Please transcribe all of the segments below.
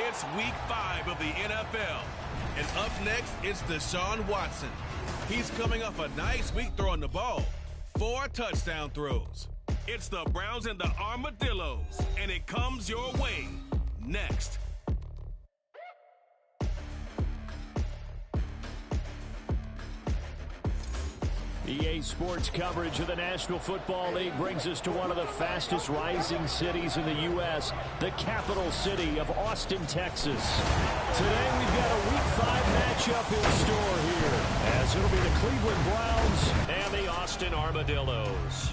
It's week 5 of the NFL. And up next, it's Deshaun Watson. He's coming off a nice week throwing the ball. 4 touchdown throws. It's the Browns and the Armadillos, and it comes your way next. EA Sports coverage of the National Football League brings us to one of the fastest rising cities in the U.S., the capital city of Austin, Texas. Today we've got a Week 5 matchup in store here, as it'll be the Cleveland Browns and the Austin Armadillos.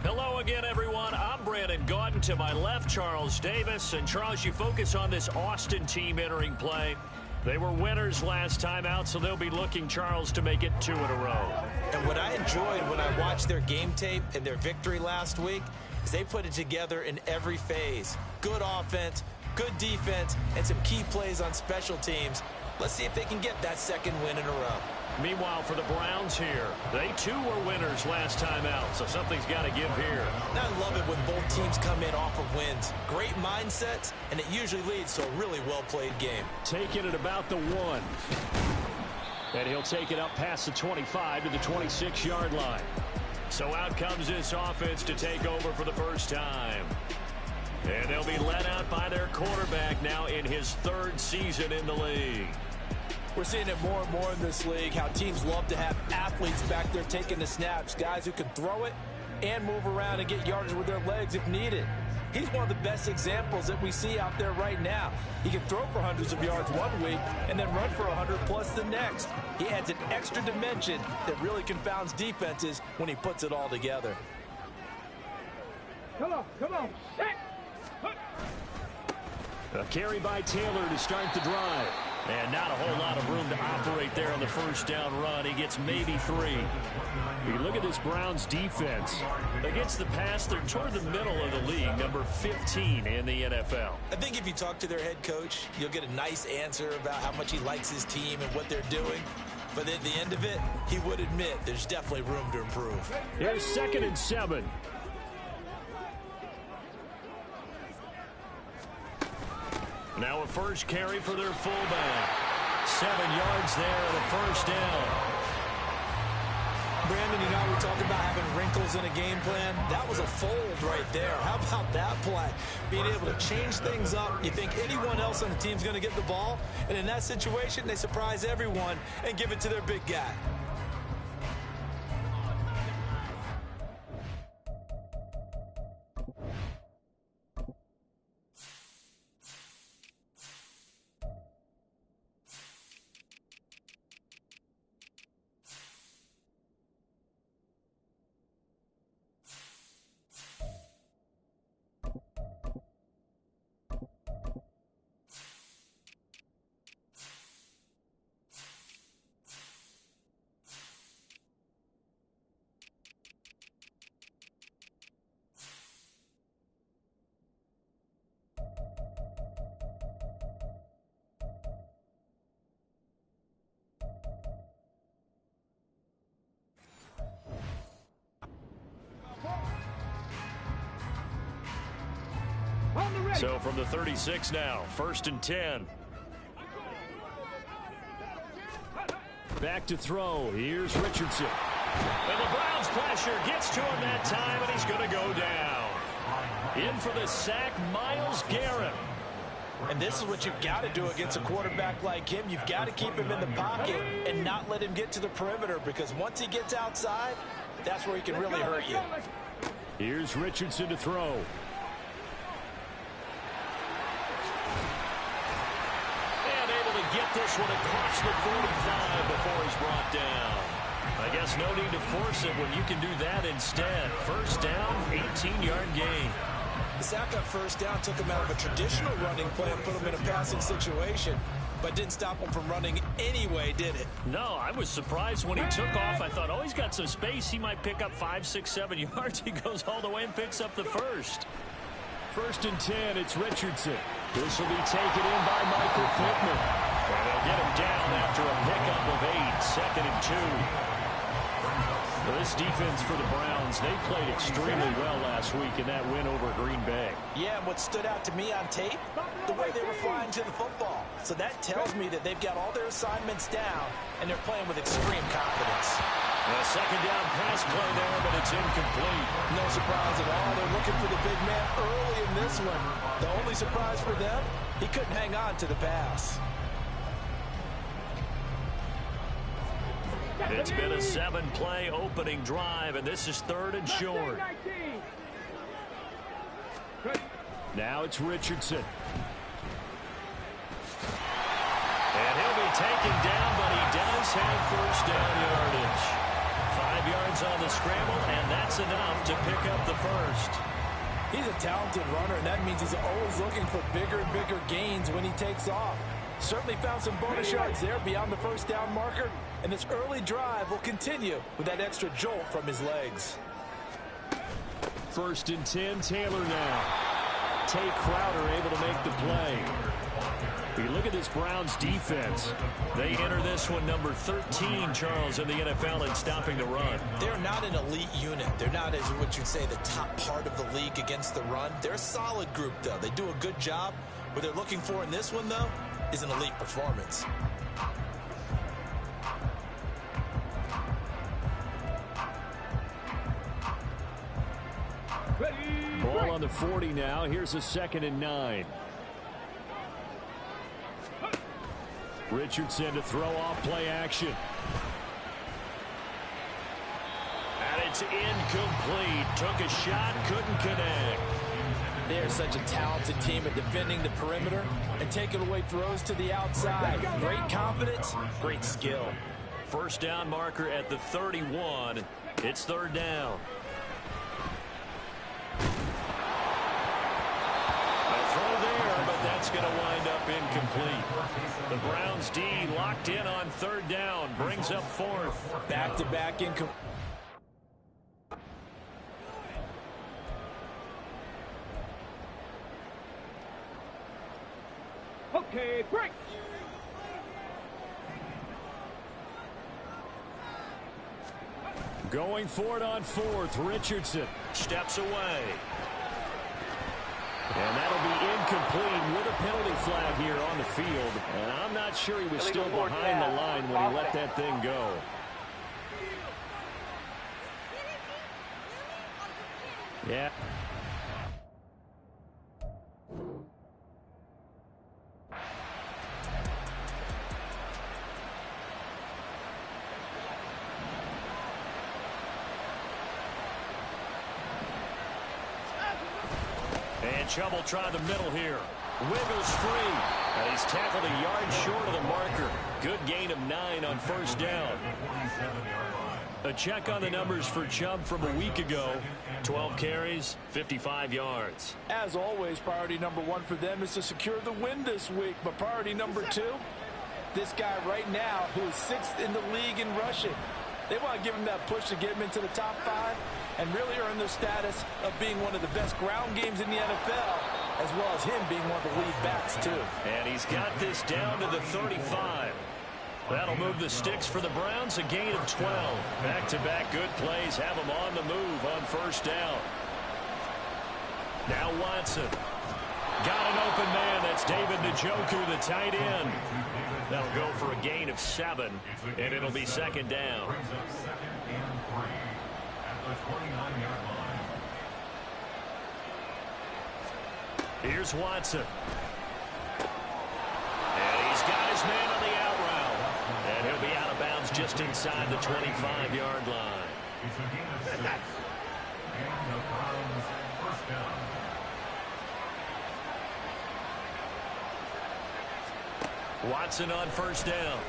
Hello again, everyone. I'm Brandon Gaudin. To my left, Charles Davis. And Charles, you focus on this Austin team entering play. They were winners last time out, so they'll be looking, Charles, to make it 2 in a row. And what I enjoyed when I watched their game tape and their victory last week is they put it together in every phase. Good offense, good defense, and some key plays on special teams. Let's see if they can get that second win in a row. Meanwhile, for the Browns here, they too were winners last time out, so something's got to give here. And I love it when both teams come in off of wins. Great mindsets, and it usually leads to a really well-played game. Taking it about the 1. And he'll take it up past the 25 to the 26-yard line. So out comes this offense to take over for the first time. And they'll be led out by their quarterback now in his 3rd season in the league. We're seeing it more and more in this league, how teams love to have athletes back there taking the snaps, guys who can throw it and move around and get yardage with their legs if needed. He's one of the best examples that we see out there right now. He can throw for hundreds of yards one week and then run for 100+ the next. He adds an extra dimension that really confounds defenses when he puts it all together. Come on, set! A carry by Taylor to start the drive. And not a whole lot of room to operate there on the first down run. He gets maybe 3. You look at this Browns defense. Against the pass, they're toward the middle of the league, number 15 in the NFL. I think if you talk to their head coach, you'll get a nice answer about how much he likes his team and what they're doing. But at the end of it, he would admit there's definitely room to improve. Here's 2nd and 7. Now a first carry for their fullback. 7 yards there and a first down. Brandon, you know, we talked about having wrinkles in a game plan. That was a fold right there. How about that play? Being able to change things up. You think anyone else on the team's going to get the ball, and in that situation, they surprise everyone and give it to their big guy. So from the 36 now, 1st and 10. Back to throw. Here's Richardson. And the Browns pressure gets to him that time, and he's going to go down. In for the sack, Myles Garrett. And this is what you've got to do against a quarterback like him. You've got to keep him in the pocket and not let him get to the perimeter, because once he gets outside, that's where he can really hurt you. Here's Richardson to throw. Get this one across the 45 before he's brought down. I guess no need to force it when you can do that instead. First down, 18-yard gain. The sack on first down took him out of a traditional running play and put him in a passing situation, but didn't stop him from running anyway, did it? No, I was surprised when he took off. I thought, oh, he's got some space. He might pick up 5, 6, 7 yards. He goes all the way and picks up the first. 1st and 10, it's Richardson. This will be taken in by Michael Pittman. And they'll get him down after a pickup of 8, 2nd and 2. Well, this defense for the Browns, they played extremely well last week in that win over Green Bay. Yeah, and what stood out to me on tape, the way they were flying to the football. So that tells me that they've got all their assignments down, and they're playing with extreme confidence. A second down pass play there, but it's incomplete. No surprise at all. They're looking for the big man early in this one. The only surprise for them, he couldn't hang on to the pass. It's been a 7-play opening drive, and this is 3rd and short. Now it's Richardson. And he'll be taken down, but he does have first down yardage. 5 yards on the scramble, and that's enough to pick up the first. He's a talented runner, and that means he's always looking for bigger and bigger gains when he takes off. Certainly found some bonus yards there beyond the first down marker, and this early drive will continue with that extra jolt from his legs. 1st and 10, Taylor now. Tay Crowder able to make the play. You look at this Browns defense. They enter this one number 13, Charles, in the NFL in stopping the run. They're not an elite unit. They're not, as what you'd say, the top part of the league against the run. They're a solid group, though. They do a good job. What they're looking for in this one, though, is an elite performance. Ball on the 40 now. Here's a 2nd and 9. Richardson to throw off play action. And it's incomplete. Took a shot, couldn't connect. They're such a talented team at defending the perimeter and taking away throws to the outside. Great confidence, great skill. First down marker at the 31. It's 3rd down. A throw there, but that's going to wind up incomplete. The Browns D locked in on 3rd down. Brings up 4th. Back-to-back incomplete. Okay, break. Going for it on 4th. Richardson steps away. And that'll be incomplete with a penalty flag here on the field. And I'm not sure he was still behind the line when he let that thing go. Yeah. And Chubb will try the middle here. Wiggles free. And he's tackled a yard short of the marker. Good gain of 9 on first down. A check on the numbers for Chubb from a week ago. 12 carries, 55 yards. As always, priority number 1 for them is to secure the win this week. But priority number 2, this guy right now who is 6th in the league in rushing. They want to give him that push to get him into the top 5 and really earn the status of being one of the best ground games in the NFL, as well as him being one of the lead backs, too. And he's got this down to the 35. That'll move the sticks for the Browns, a gain of 12. Back-to-back good plays have them on the move on first down. Now Watson. Got an open man. That's David Njoku, the tight end. That'll go for a gain of 7, and it'll be 2nd down. Here's Watson. And he's got his man on the out route. And he'll be out of bounds just inside the 25-yard line. Watson on first down.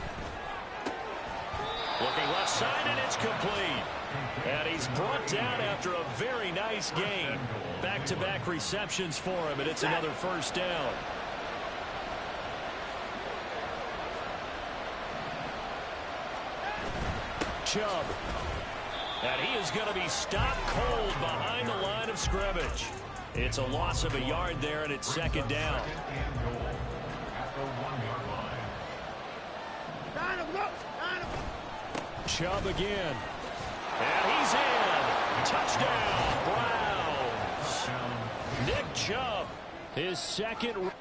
Looking left side, and it's complete. And he's brought down after a very nice gain. Back-to-back receptions for him, and it's another first down. Chubb. And he is going to be stopped cold behind the line of scrimmage. It's a loss of a yard there, and it's 2nd down. Chubb again. And he's in. Touchdown, Browns. Nick Chubb, his second.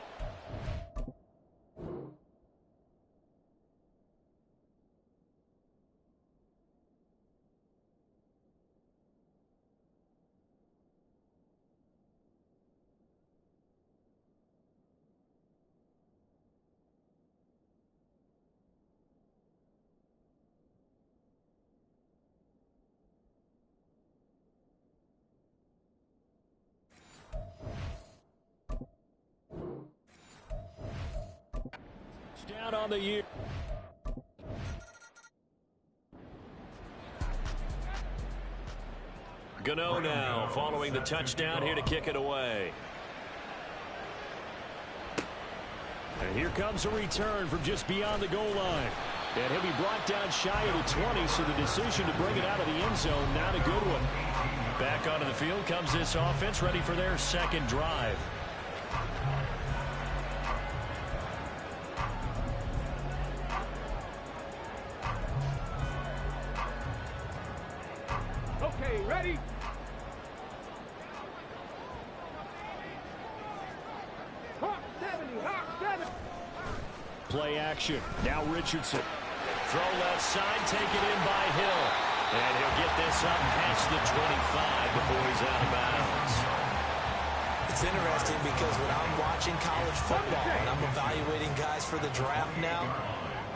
Down on the year. Gano now following the touchdown here to kick it away. And here comes a return from just beyond the goal line. And he'll be brought down shy of the 20, so the decision to bring it out of the end zone, not a good one. Back onto the field comes this offense, ready for their second drive. Okay, ready? Hawk 70, Hawk 70. Play action. Now Richardson. Throw left side, take it in by Hill. And he'll get this up past the 25 before he's out of bounds. It's interesting because when I'm watching college football and I'm evaluating guys for the draft now,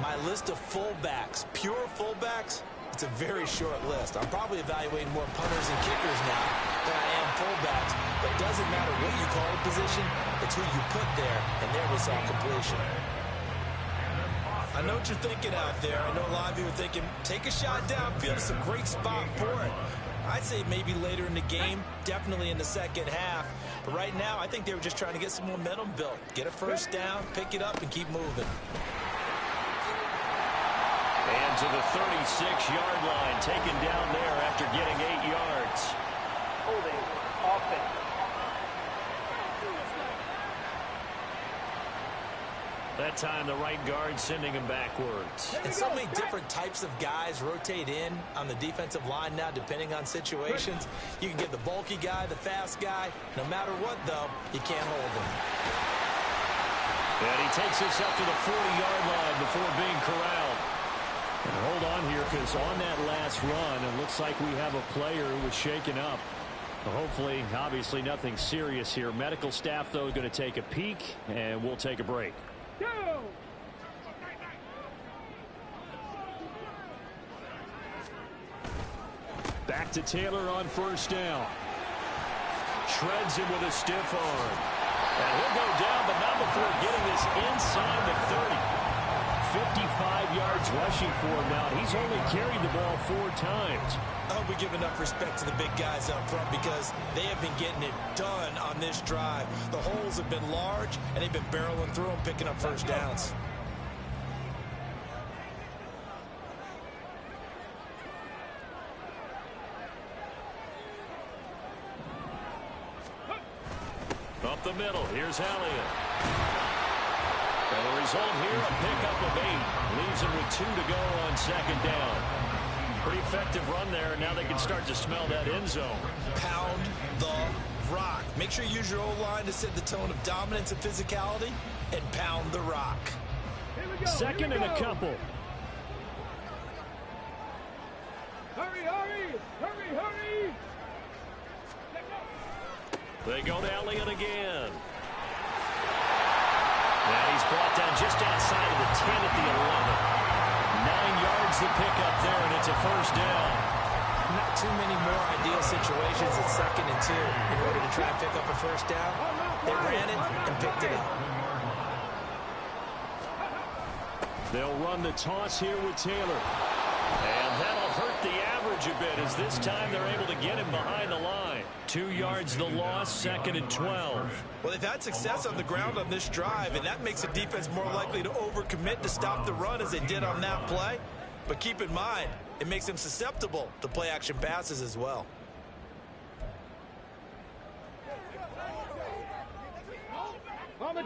my list of fullbacks, pure fullbacks, it's a very short list. I'm probably evaluating more punters and kickers now than I am fullbacks. But it doesn't matter what you call the position, it's who you put there, and there we saw completion. I know what you're thinking out there. I know a lot of you are thinking, take a shot downfield. It's a great spot for it. I'd say maybe later in the game, definitely in the second half. But right now, I think they were just trying to get some momentum built. Get a first down, pick it up, and keep moving. And to the 36-yard line, taken down there after getting 8 yards. Holding, offense. That time, the right guard sending him backwards. And so many different types of guys rotate in on the defensive line now, depending on situations. You can get the bulky guy, the fast guy. No matter what, though, you can't hold him. And he takes this up to the 40-yard line before being corralled. And hold on here, because on that last run, it looks like we have a player who was shaken up. Hopefully, obviously, nothing serious here. Medical staff, though, going to take a peek, and we'll take a break. Go! Back to Taylor on first down. Shreds him with a stiff arm. And he'll go down, but not before getting this inside the 30. 55 yards rushing for him now. He's only carried the ball 4 times. I hope we give enough respect to the big guys up front because they have been getting it done on this drive. The holes have been large, and they've been barreling through them, picking up first downs. Up the middle, here's Elliott. And the result here, a pickup of 8. Leaves him with 2 to go on second down. Pretty effective run there, and now they can start to smell that end zone. Pound the rock. Make sure you use your O-line to set the tone of dominance and physicality, and pound the rock. Here we go, Second and a couple. Hurry, hurry! Hurry, hurry! They go to Elliott again. And he's brought down just outside of the 10 at the 11. 9 yards to pick up there, and it's a first down. Not too many more ideal situations at 2nd and 2 in order to try and pick up a first down. They ran it and picked it up. They'll run the toss here with Taylor. And that'll hurt the average a bit as this time they're able to get him behind the line. 2 yards the loss, 2nd and 12. Well, they've had success on the ground on this drive, and that makes the defense more likely to overcommit to stop the run as they did on that play. But keep in mind, it makes them susceptible to play-action passes as well.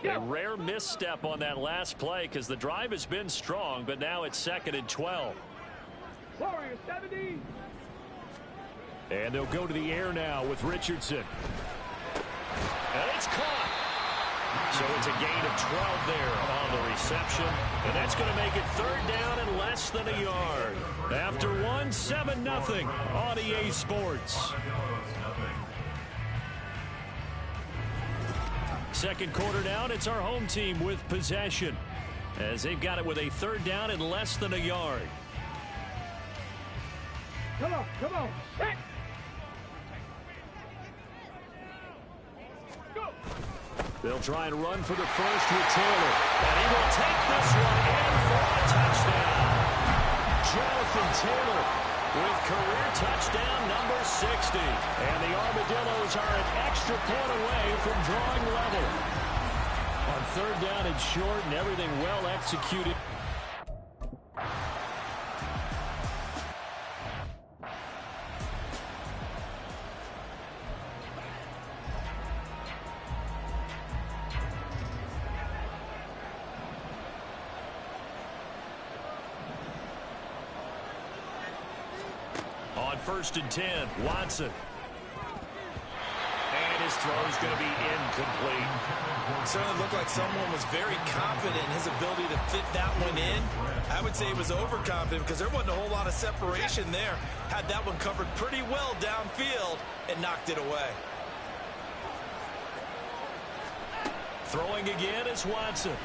A rare misstep on that last play because the drive has been strong, but now it's 2nd and 12. Warrior 70. And they'll go to the air now with Richardson. And it's caught. So it's a gain of 12 there on the reception. And that's going to make it third down and less than a yard. After one, 7-0 on EA Sports. Second quarter down, it's our home team with possession, as they've got it with a third down and less than a yard. Come on, come on. Hey. Go. They'll try and run for the first with Taylor. And he will take this one in for a touchdown. Jonathan Taylor with career touchdown number 60. And the Armadillos are an extra point away from drawing level. On third down and short, and everything well executed. On first and 10, Watson. And his throw is going to be incomplete. Certainly looked like someone was very confident in his ability to fit that one in. I would say he was overconfident because there wasn't a whole lot of separation there. Had that one covered pretty well downfield and knocked it away. Throwing again is Watson.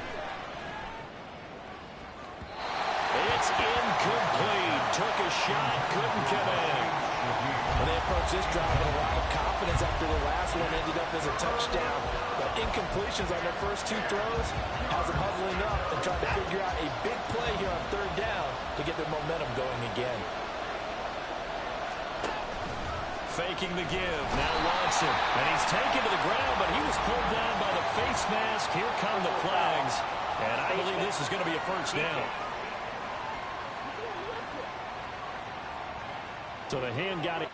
It's incomplete. Took a shot, couldn't connect. Well, they approached this drive with a lot of confidence after the last one ended up as a touchdown. But incompletions on their first two throws has them huddling up and trying to figure out a big play here on third down to get their momentum going again. Faking the give. Now Watson. And he's taken to the ground, but he was pulled down by the face mask. Here come the flags. And I believe this is going to be a first down. So the hand got it.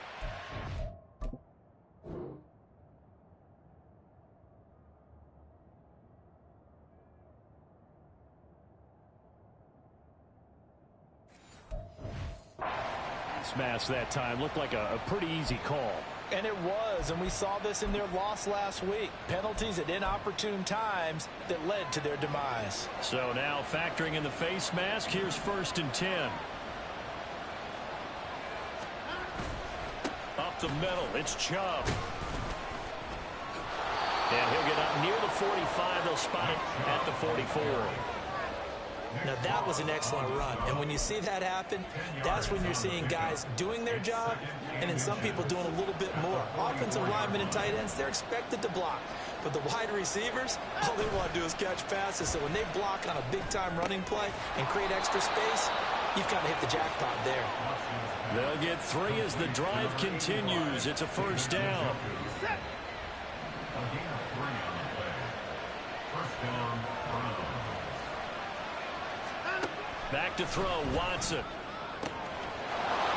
Smash that time. Looked like a pretty easy call. And it was, and we saw this in their loss last week. Penalties at inopportune times that led to their demise. So now factoring in the face mask, here's first and 10. Up the middle, it's Chubb. And he'll get up near the 45. They'll spot it at the 44. Now that was an excellent run, and when you see that happen, that's when you're seeing guys doing their job and then some people doing a little bit more. Offensive linemen and tight ends, they're expected to block, but the wide receivers, all they want to do is catch passes. So when they block on a big-time running play and create extra space, you've kind of hit the jackpot there. They'll get 3 as the drive continues. It's a first down. Back to throw, Watson.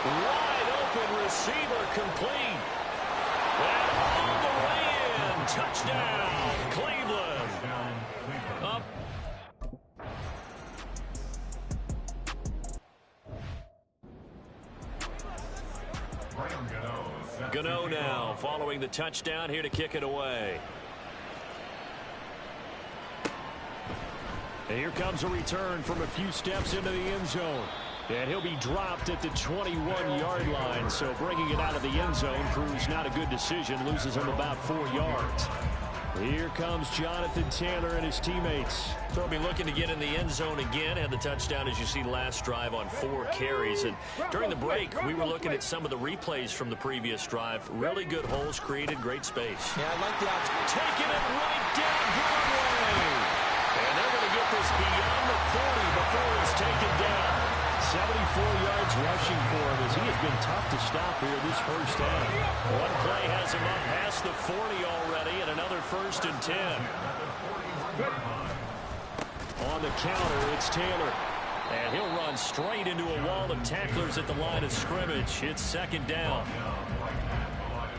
Wide open receiver, complete. And all the way in. Touchdown, Cleveland. Up. Gano now following the touchdown here to kick it away. And here comes a return from a few steps into the end zone. And he'll be dropped at the 21-yard line. So bringing it out of the end zone proves not a good decision. Loses him about 4 yards. Here comes Jonathan Taylor and his teammates. They'll be looking to get in the end zone again. Had the touchdown, as you see, last drive on 4 carries. And during the break, we were looking at some of the replays from the previous drive. Really good holes created, great space. Yeah, I like the option. Taking it right down Broadway. And they're going to get this beyond the 40 before it's taken down. 74 yards rushing for him as he has been tough to stop here this first half. One play has him up past the 40 already, and another first and 10. On the counter, it's Taylor. And he'll run straight into a wall of tacklers at the line of scrimmage. It's second down.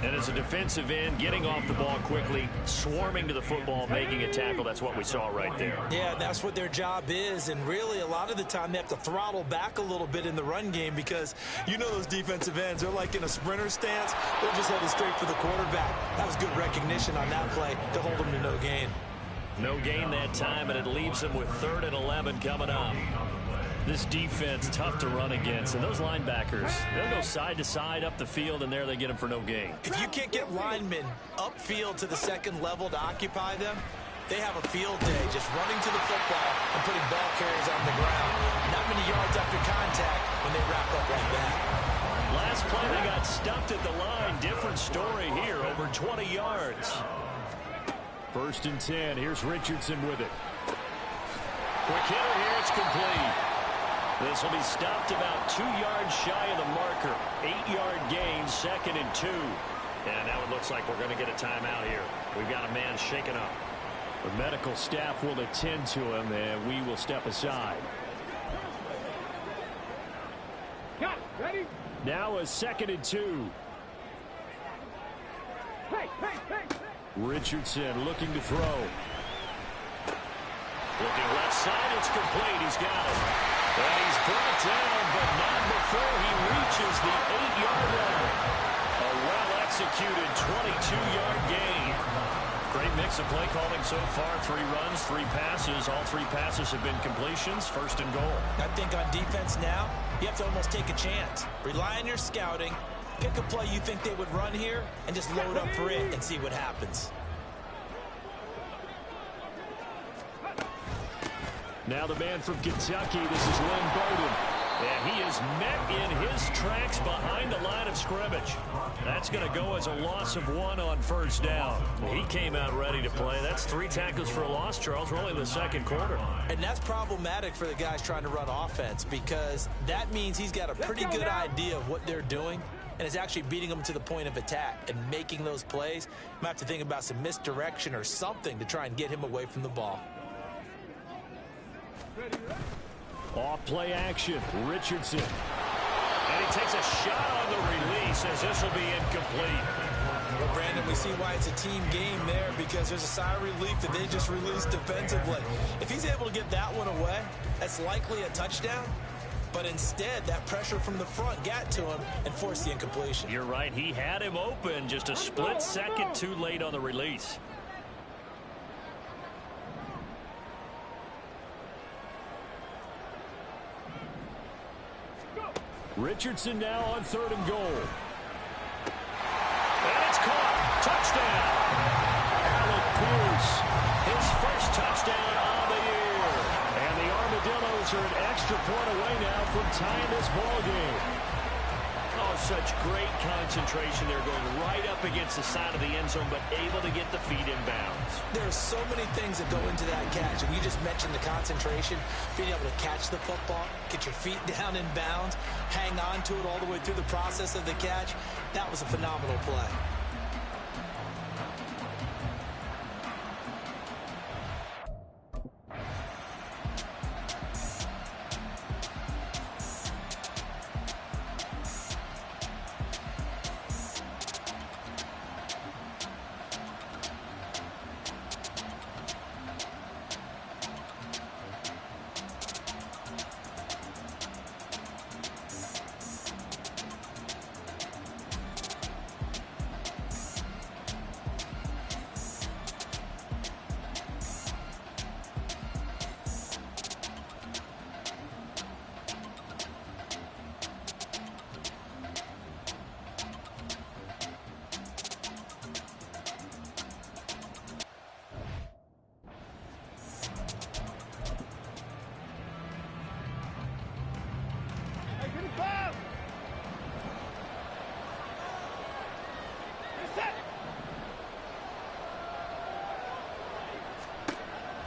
And as a defensive end, getting off the ball quickly, swarming to the football, making a tackle, that's what we saw right there. Yeah, that's what their job is, and really a lot of the time they have to throttle back a little bit in the run game because you know those defensive ends, they're like in a sprinter stance, they're just headed straight for the quarterback. That was good recognition on that play to hold them to no gain. No gain that time, and it leaves them with 3rd and 11 coming up. This defense, tough to run against. And those linebackers, they'll go side to side up the field, and there they get them for no gain. If you can't get linemen upfield to the second level to occupy them, they have a field day just running to the football and putting ball carriers on the ground. Not many yards after contact when they wrap up like that. Last play, they got stuffed at the line. Different story here, over 20 yards. 1st and 10. Here's Richardson with it. Quick hitter here. It's complete. This will be stopped about 2 yards shy of the marker. 8-yard gain, 2nd and 2. And now it looks like we're going to get a timeout here. We've got a man shaken up. The medical staff will attend to him, and we will step aside. Cut. Ready? Now a 2nd and 2. Hey. Richardson looking to throw. Looking left side, it's complete. He's got it. And he's brought down, but not before he reaches the 8-yard line. A well-executed 22-yard gain. Great mix of play calling so far. 3 runs, 3 passes. All 3 passes have been completions. 1st and goal. I think on defense now, you have to almost take a chance. Rely on your scouting. Pick a play you think they would run here and just load up for it and see what happens. Now the man from Kentucky, this is Lynn Bowden. And he is met in his tracks behind the line of scrimmage. That's going to go as a loss of 1 on 1st down. He came out ready to play. That's 3 tackles for a loss, Charles. We're only in the 2nd quarter. And that's problematic for the guys trying to run offense because that means he's got a pretty good idea of what they're doing and is actually beating them to the point of attack and making those plays. You might have to think about some misdirection or something to try and get him away from the ball. Off play action, Richardson. And he takes a shot on the release as this will be incomplete. Well, Brandon, we see why it's a team game there because there's a sigh of relief that they just released defensively. If he's able to get that one away, that's likely a touchdown. But instead, that pressure from the front got to him and forced the incompletion. You're right. He had him open, just a split second too late on the release. Richardson now on 3rd and goal. And it's caught. Touchdown. Alec Pierce, his first touchdown on the year. And the Armadillos are an extra point away now from tying this ball game. Oh, such great concentration. They're going right up against the side of the end zone, but able to get the feet in bounds. There's so many things that go into that catch. And you just mentioned the concentration, being able to catch the football, get your feet down in bounds, hang on to it all the way through the process of the catch. That was a phenomenal play.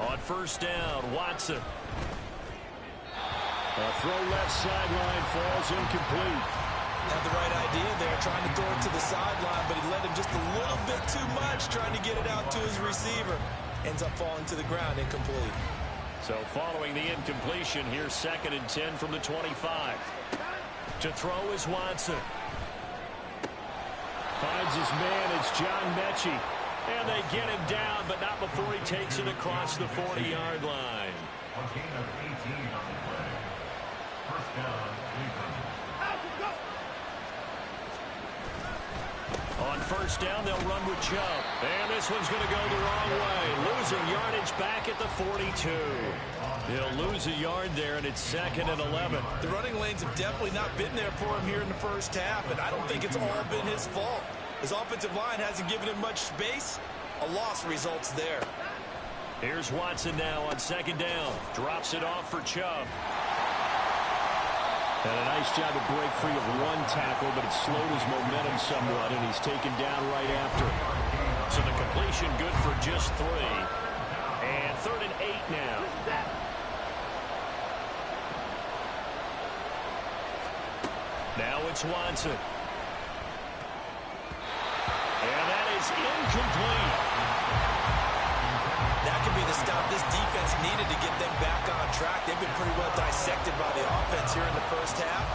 On 1st down, Watson. A throw left sideline falls incomplete. Had the right idea there, trying to throw it to the sideline, but he led him just a little bit too much, trying to get it out to his receiver. Ends up falling to the ground, incomplete. So following the incompletion, here's 2nd and 10 from the 25. To throw is Watson. Finds his man. It's John Mechie. And they get him down, but not before he takes it across the 40-yard line. A gain of 18 on the play. First down, Cleveland. On first down, they'll run with Chubb. And this one's going to go the wrong way. Losing yardage back at the 42. He'll lose a yard there, and it's 2nd and 11. The running lanes have definitely not been there for him here in the first half, and I don't think it's all been his fault. His offensive line hasn't given him much space. A loss results there. Here's Watson now on 2nd down. Drops it off for Chubb. And a nice job to break free of one tackle, but it slowed his momentum somewhat, and he's taken down right after. So the completion good for just 3. And 3rd and 8 now. Now it's Watson. And that is incomplete. That could be the stop this defense needed to get them back on track. They've been pretty well dissected by the offense here in the first half.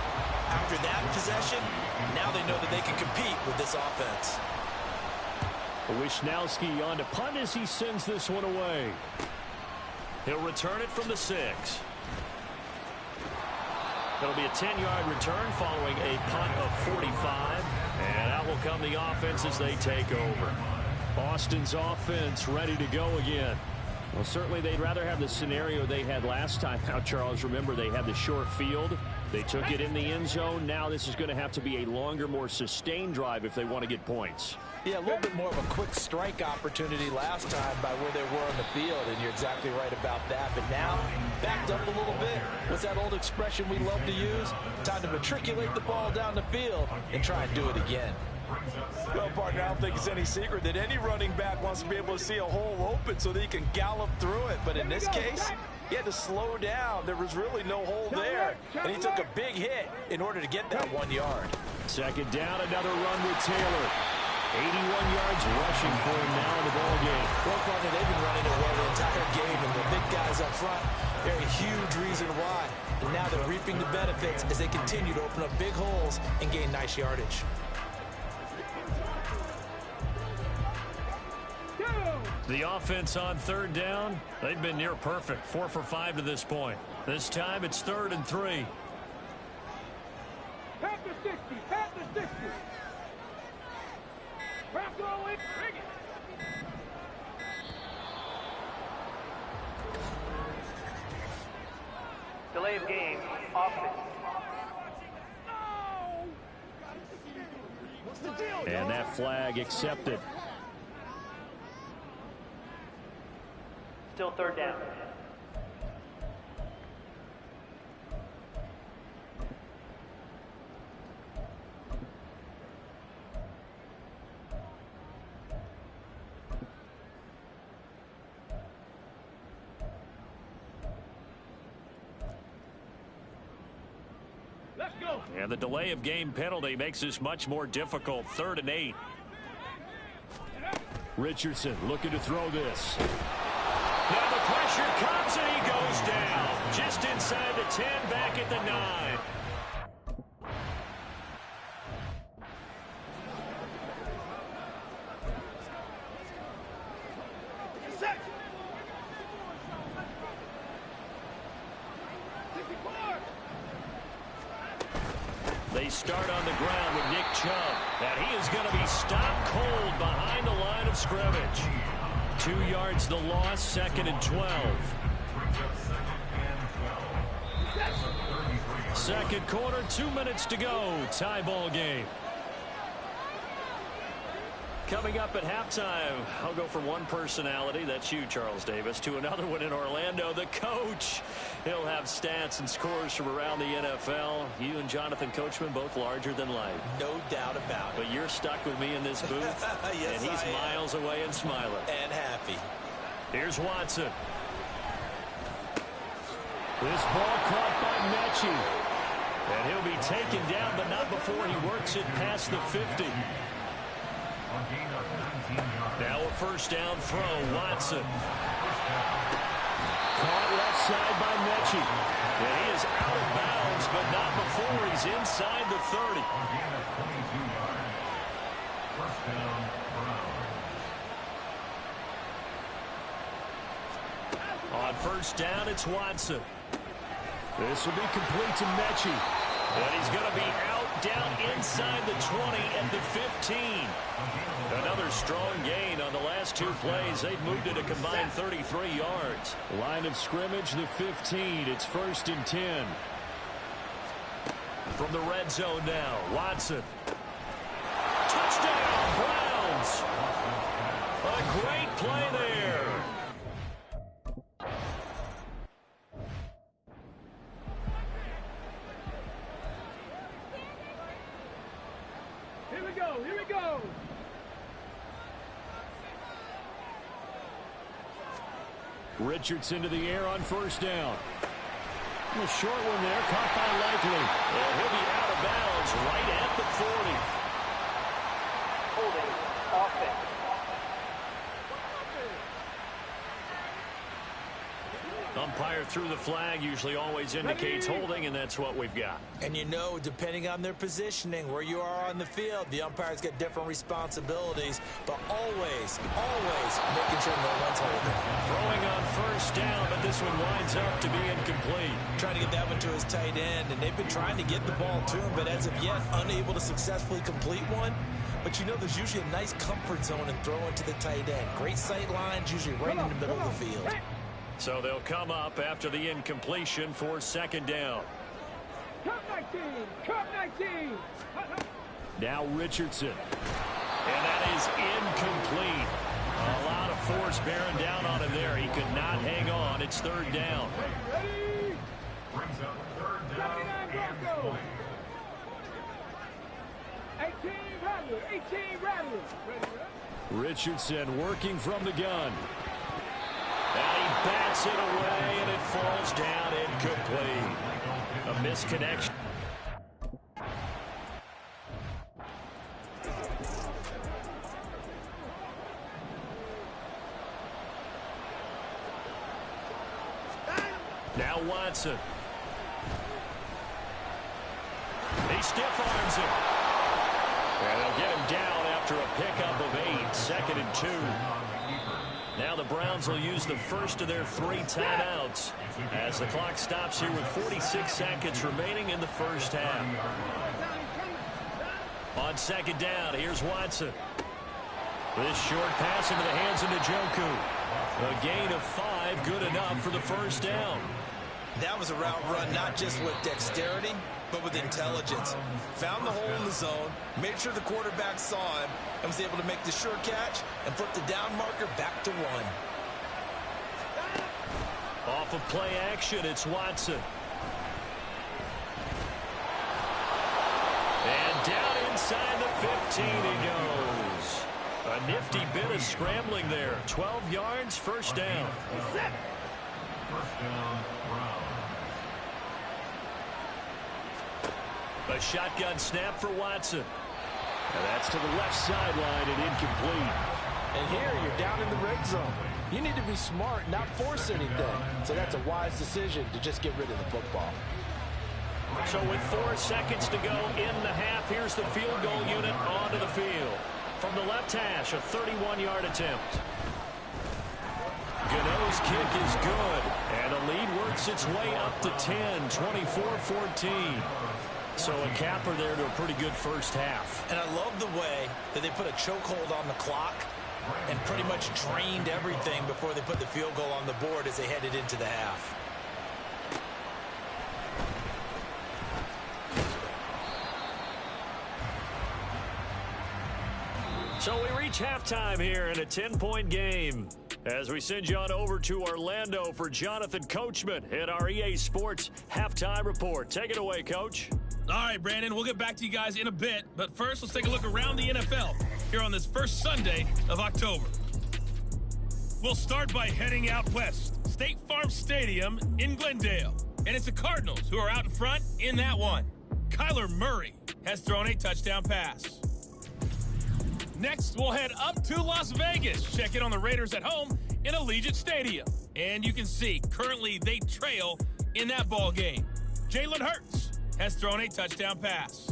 After that possession, now they know that they can compete with this offense. Wishnowski on to punt as he sends this one away. He'll return it from the 6. That'll be a 10-yard return following a punt of 45. And out will come the offense as they take over. Austin's offense ready to go again. Well, certainly they'd rather have the scenario they had last time out, Charles. Remember, they had the short field. They took it in the end zone. Now this is going to have to be a longer, more sustained drive if they want to get points. Yeah, a little bit more of a quick strike opportunity last time by where they were on the field, and you're exactly right about that. But now, backed up a little bit. What's that old expression we love to use? Time to matriculate the ball down the field and try and do it again. Well, partner, I don't think it's any secret that any running back wants to be able to see a hole open so that he can gallop through it. But in this case, he had to slow down. There was really no hole there. And he took a big hit in order to get that 1 yard. 2nd down, another run with Taylor. 81 yards rushing for him now in the ball game. Well, partner, they've been running it well the entire game, and the big guys up front, they're a huge reason why. And now they're reaping the benefits as they continue to open up big holes and gain nice yardage. The offense on 3rd down, they've been near perfect. 4 for 5 to this point. This time it's 3rd and 3. Pat the 60, pat the 60. Crack all in, bring it. Delay of game, offense. And that flag accepted. Still 3rd down. Let's go. And the delay of game penalty makes this much more difficult. 3rd and 8. Richardson looking to throw this. Now the pressure comes and he goes down. Just inside the 10, back at the 9. They start on the ground with Nick Chubb. And he is going to be stopped cold behind the line of scrimmage. 2 yards the loss, 2nd and 12. Second quarter, 2 minutes to go. Tie ball game. Coming up at halftime, I'll go from one personality, that's you, Charles Davis, to another one in Orlando, the coach. He'll have stats and scores from around the NFL. You and Jonathan Coachman, both larger than life. No doubt about it. But you're stuck with me in this booth, yes, and he's miles away and smiling. And happy. Here's Watson. This ball caught by Mechie. And he'll be taken down, but not before he works it past the 50. Now a first down throw, Watson. Caught left side by Mechie. And he is out of bounds, but not before he's inside the 30. First down, Browns. On first down, it's Watson. This will be complete to Mechie. And he's going to be out down inside the 20 at the 15. Another strong gain on the last two plays. They've moved it a combined 33 yards. Line of scrimmage, the 15. It's 1st and 10. From the red zone now, Watson. Touchdown, Browns. A great play there. Here we go, here we go. Richardson to the air on first down. A short one there, caught by Likely. And he'll be out of bounds right at the 40. Holding offense. Umpire threw the flag, usually always indicates holding, and that's what we've got. And you know, depending on their positioning, where you are on the field, the umpires get different responsibilities, but always making sure no one's holding. Throwing on first down, but this one winds up to be incomplete. Trying to get that one to his tight end, and they've been trying to get the ball to him, but as of yet, unable to successfully complete one. But you know, there's usually a nice comfort zone in throwing to the tight end. Great sight lines, usually right in the middle of the field. So they'll come up after the incompletion for second down. Cup 19, Cup 19. Now Richardson. And that is incomplete. A lot of force bearing down on him there. He could not hang on. It's third down. Ready? Brings up third down 79 and Broncos. 20. 18 Rattlers, 18 Rattlers. Ready? Richardson working from the gun. And he bats it away, and it falls down incomplete. A misconnection. Now Watson. He stiff arms him. And they'll get him down after a pickup of 8, 2nd and 2. Now the Browns will use the first of their 3 timeouts as the clock stops here with 46 seconds remaining in the first half. On second down, here's Watson. This short pass into the hands of Njoku. A gain of 5, good enough for the first down. That was a route run not just with dexterity, but with intelligence. Found the hole in the zone, made sure the quarterback saw him, and was able to make the sure catch and flip the down marker back to 1. Off of play action, it's Watson. And down inside the 15 he goes. A nifty bit of scrambling there. 12 yards, first down. First down, Browns. A shotgun snap for Watson. And that's to the left sideline and incomplete. And here you're down in the red zone. You need to be smart, not force anything. So that's a wise decision to just get rid of the football. So with 4 seconds to go in the half, here's the field goal unit onto the field. From the left hash, a 31-yard attempt. Gano's kick is good, and the lead works its way up to 10, 24-14. So a capper there to a pretty good first half. And I love the way that they put a chokehold on the clock and pretty much drained everything before they put the field goal on the board as they headed into the half. So we reach halftime here in a 10-point game as we send you on over to Orlando for Jonathan Coachman at our EA Sports Halftime Report. Take it away, Coach. All right, Brandon, we'll get back to you guys in a bit. But first, let's take a look around the NFL here on this first Sunday of October. We'll start by heading out west. State Farm Stadium in Glendale. And it's the Cardinals who are out in front in that one. Kyler Murray has thrown a touchdown pass. Next, we'll head up to Las Vegas. Check in on the Raiders at home in Allegiant Stadium. And you can see, currently they trail in that ball game. Jalen Hurts has thrown a touchdown pass.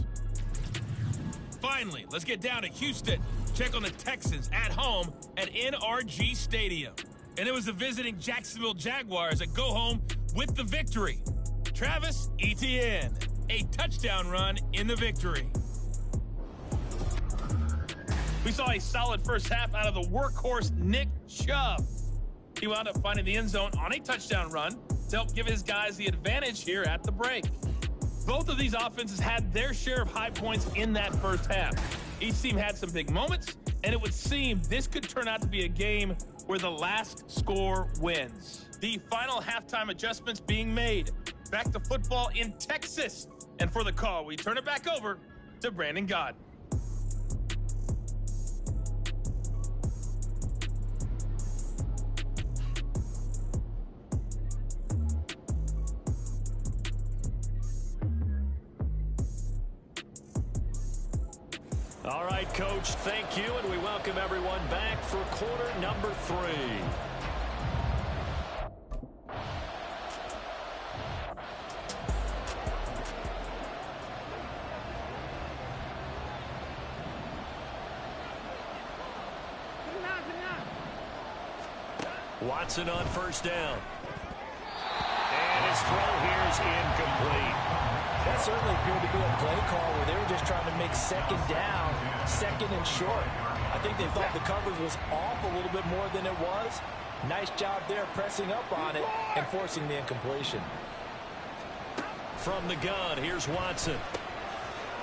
Finally, let's get down to Houston check on the Texans at home at NRG Stadium. And it was the visiting Jacksonville Jaguars that go home with the victory. Travis Etienne, a touchdown run in the victory. We saw a solid first half out of the workhorse Nick Chubb. He wound up finding the end zone on a touchdown run to help give his guys the advantage here at the break. Both of these offenses had their share of high points in that first half. Each team had some big moments, and it would seem this could turn out to be a game where the last score wins. The final halftime adjustments being made. Back to football in Texas. And for the call, we turn it back over to Brandon Gott. All right, Coach, thank you, and we welcome everyone back for quarter number 3. Watson on first down. And his throw here is incomplete. That certainly appeared to be a play call where they were just trying to make second down, second and short. I think they thought the coverage was off a little bit more than it was. Nice job there pressing up on it and forcing the incompletion. From the gun, here's Watson.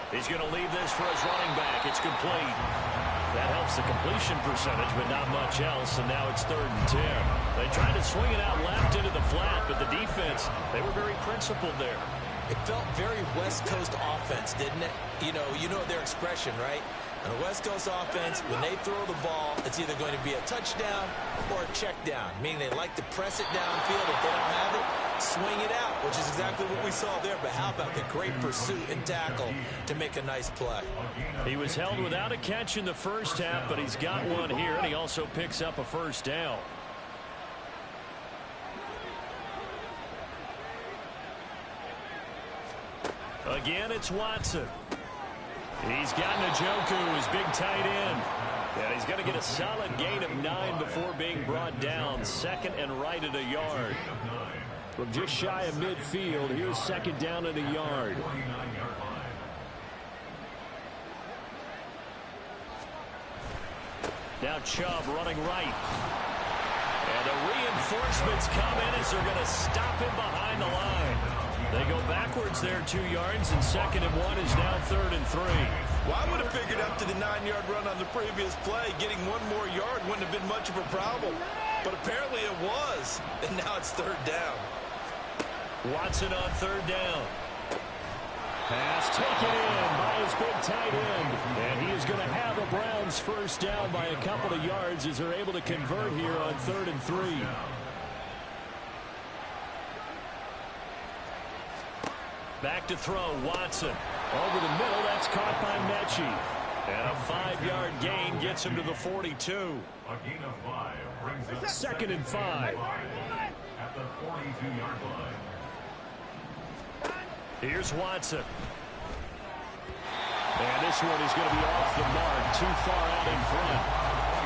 He's going to leave this for his running back. It's complete. That helps the completion percentage, but not much else, and now it's 3rd and 10. They tried to swing it out left into the flat, but the defense, they were very principled there. It felt very West Coast offense, didn't it? You know their expression, right? On the West Coast offense, when they throw the ball, it's either going to be a touchdown or a check down, meaning they like to press it downfield. If they don't have it, swing it out, which is exactly what we saw there. But how about the great pursuit and tackle to make a nice play? He was held without a catch in the first half, but he's got one here, and he also picks up a first down. Again, it's Watson. He's got Njoku, his big tight end. And he's going to get a solid gain of 9 before being brought down. 2nd and right at a yard. From just shy of midfield, here's 2nd down at a yard. Now Chubb running right. And the reinforcements come in as they're going to stop him behind the line. They go backwards there 2 yards, and 2nd and 1 is now 3rd and 3. Well, I would have figured up to the 9-yard run on the previous play. Getting 1 more yard wouldn't have been much of a problem. But apparently it was. And now it's 3rd down. Watson on 3rd down. Pass taken in by his big tight end. And he is going to have the Browns first down by a couple of yards as they're able to convert here on 3rd and 3. Back to throw, Watson. Over the middle, that's caught by Mechie. And a 5-yard gain gets him to the 42. A gain of 5 brings us 2nd and 5. At the 42-yard line. Here's Watson. And this one is going to be off the mark, too far out in front.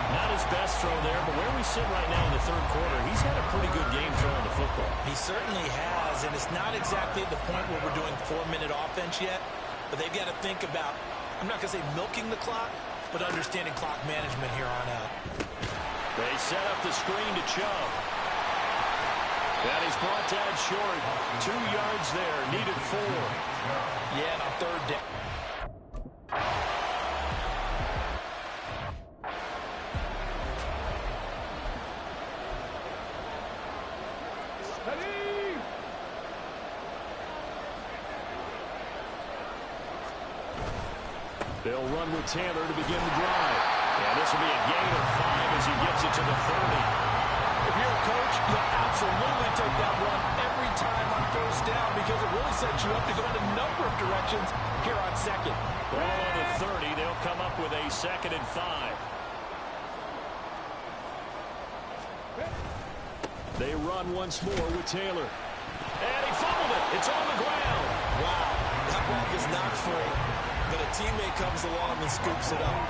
Not his best throw there, but where we sit right now in the 3rd quarter, he's had a pretty good game throwing the football. He certainly has, and it's not exactly at the point where we're doing 4-minute offense yet, but they've got to think about, I'm not going to say milking the clock, but understanding clock management here on out. They set up the screen to Chubb. That is brought down short. 2 yards there, needed 4. Yeah, and on 3rd down. They'll run with Taylor to begin the drive. And this will be a gain of 5 as he gets it to the 30. If you're a coach, you'll absolutely take that run every time on 1st down because it really sets you up to go in a number of directions here on 2nd. Ball on the 30. They'll come up with a 2nd and 5. They run once more with Taylor. And he fumbled it. It's on the ground. Wow, that ball gets knocked free. But a teammate comes along and scoops it up.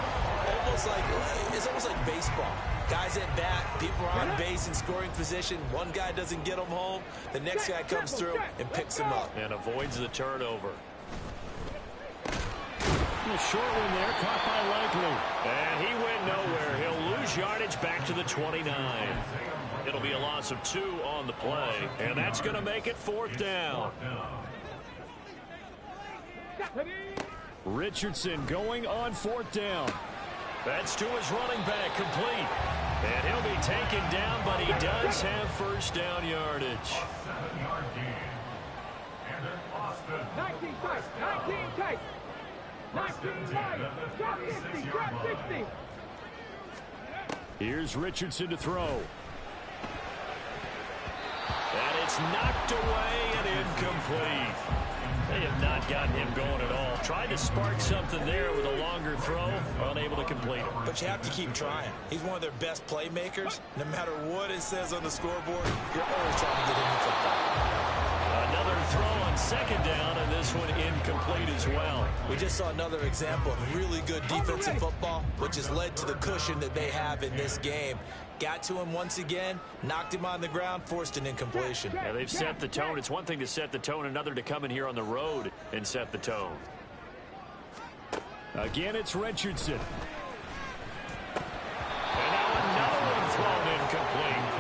almost like baseball. Guys at bat, people are on base in scoring position. One guy doesn't get them home. The next guy comes through and picks him up. And avoids the turnover. A short one there, caught by Likely. And he went nowhere. He'll lose yardage back to the 29. It'll be a loss of 2 on the play. And that's going to make it 4th down. Richardson going on 4th down. That's to his running back, complete. And he'll be taken down, but he does have first down yardage. 7-yard gain. And then Austin. 19 tight, 19 tight. 19 light, drop 60, drop 60. Here's Richardson to throw. And it's knocked away and incomplete. They have not gotten him going at all. Tried to spark something there with a longer throw, unable to complete it. But you have to keep trying. He's one of their best playmakers. No matter what it says on the scoreboard, you're always trying to get him the football. Another throw on 2nd down, and this one incomplete as well. We just saw another example of really good defensive football, which has led to the cushion that they have in this game. Got to him once again, knocked him on the ground, forced an incompletion. Yeah, they've set the tone. It's one thing to set the tone, another to come in here on the road and set the tone. Again, it's Richardson. And now another one thrown incomplete.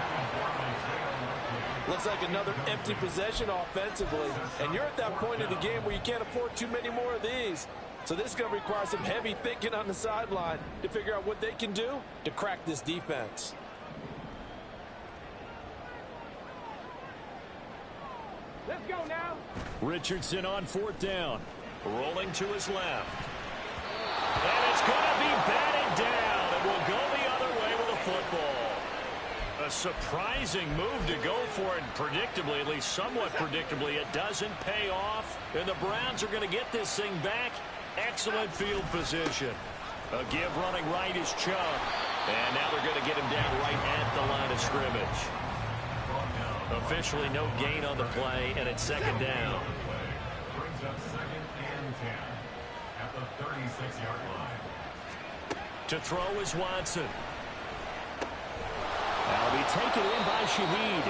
Looks like another empty possession offensively. And you're at that point in the game where you can't afford too many more of these. So this is going to require some heavy thinking on the sideline to figure out what they can do to crack this defense. Let's go now. Richardson on 4th down. Rolling to his left. And it's going to be batted down. It will go the other way with a football. A surprising move to go for it predictably, at least somewhat predictably. It doesn't pay off, and the Browns are going to get this thing back. Excellent field position. A give running right is Chubb. And now they're going to get him down right at the line of scrimmage. Officially no gain on the play, and it's 2nd down. Brings up 2nd and 10 at the 36-yard line. To throw is Watson. That'll be taken in by Shaheed.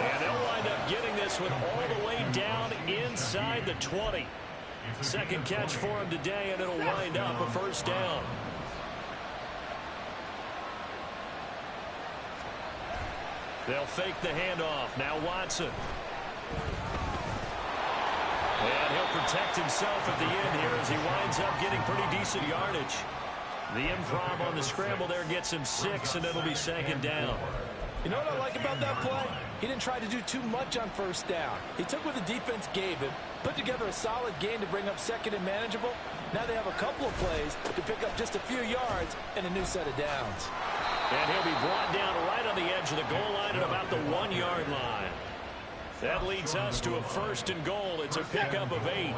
And they'll wind up getting this one all the way down inside the 20. Second catch for him today, and it'll wind up a first down. They'll fake the handoff. Now Watson. And he'll protect himself at the end here as he winds up getting pretty decent yardage. The improv on the scramble there gets him 6, and it'll be 2nd down. You know what I like about that play? He didn't try to do too much on first down. He took what the defense gave him, put together a solid gain to bring up 2nd and manageable. Now they have a couple of plays to pick up just a few yards and a new set of downs. And he'll be brought down right on the edge of the goal line at about the 1-yard line. That leads us to a 1st and goal. It's a pickup of 8.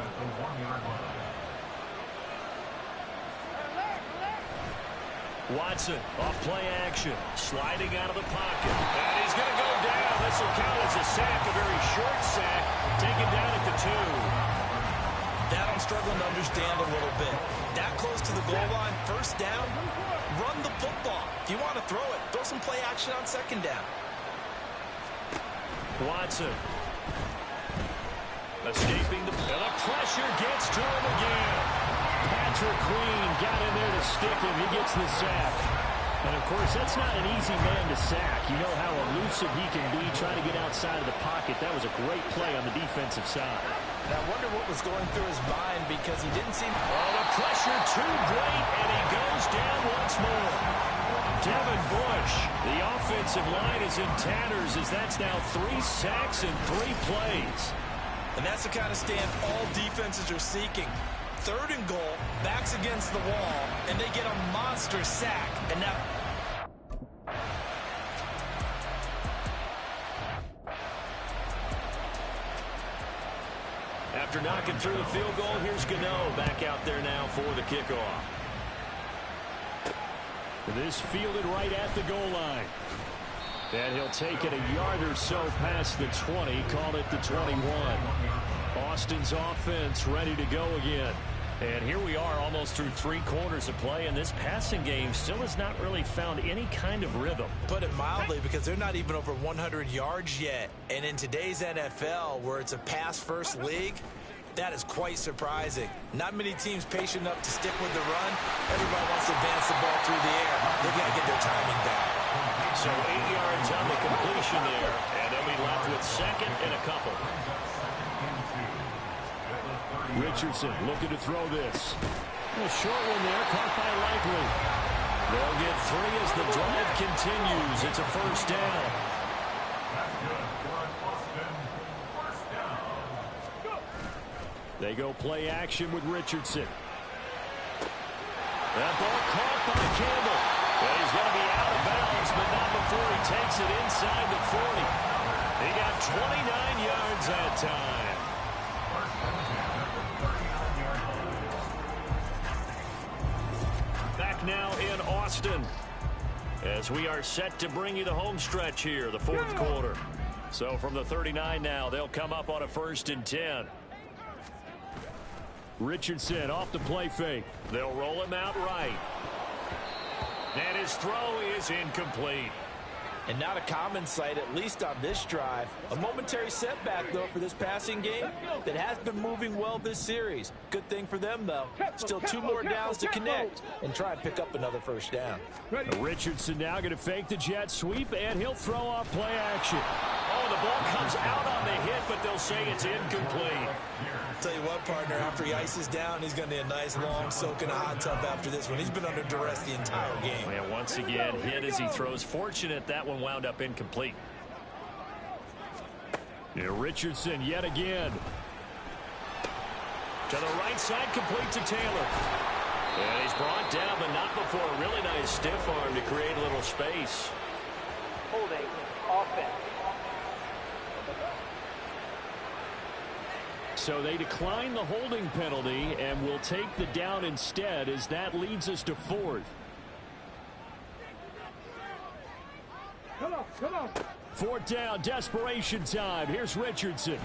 Watson off play action, sliding out of the pocket. And he's going to go down. This will count as a sack, a very short sack, taken down at the 2. That I'm struggling to understand a little bit. That close to the goal line, first down, run the football. If you want to throw it, throw some play action on 2nd down. Watson. Escaping the pressure gets to him again. Patrick Queen got in there to stick him. He gets the sack. And, of course, that's not an easy man to sack. You know how elusive he can be trying to get outside of the pocket. That was a great play on the defensive side. And I wonder what was going through his mind because he didn't seem... Oh, the pressure too great, and he goes down once more. Devin Bush, the offensive line is in tatters as that's now 3 sacks in 3 plays. And that's the kind of stand all defenses are seeking. 3rd and goal, backs against the wall, and they get a monster sack. And now... After knocking through the field goal, here's Gano back out there now for the kickoff. This fielded right at the goal line. And he'll take it a yard or so past the 20, call it the 21. Austin's offense ready to go again. And here we are almost through 3 quarters of play, and this passing game still has not really found any kind of rhythm. Put it mildly, because they're not even over 100 yards yet. And in today's NFL, where it's a pass-first league, that is quite surprising. Not many teams patient enough to stick with the run. Everybody wants to advance the ball through the air. They've got to get their timing back. So 8 yards on the completion there, and they'll be left with second and a couple. Richardson looking to throw this. A short one there, caught by Likely. They'll get 3 as the drive continues. It's a first down. They go play action with Richardson. That ball caught by Campbell. Well, he's going to be out of bounds, but not before he takes it inside the 40. He got 29 yards that time. Back now in Austin as we are set to bring you the home stretch here, the 4th quarter. So from the 39 now, they'll come up on a 1st and 10. Richardson off the play fake. They'll roll him out right. And his throw is incomplete. And not a common sight, at least on this drive. A momentary setback, though, for this passing game that has been moving well this series. Good thing for them, though. Still 2 more downs to connect and try and pick up another first down. Richardson now going to fake the jet sweep, and he'll throw off play action. Oh, the ball comes out on the hit, but they'll say it's incomplete. Tell you what, partner, after he ices down, he's going to need a nice long soak in a hot tub after this one. He's been under duress the entire game. And once again, hit as he throws. Fortunate that one wound up incomplete. Yeah, Richardson yet again. To the right side, complete to Taylor. And he's brought down, but not before a really nice stiff arm to create a little space. Holding offense. So they decline the holding penalty and will take the down instead, as that leads us to 4th. Come on, come on. 4th down, desperation time. Here's Richardson.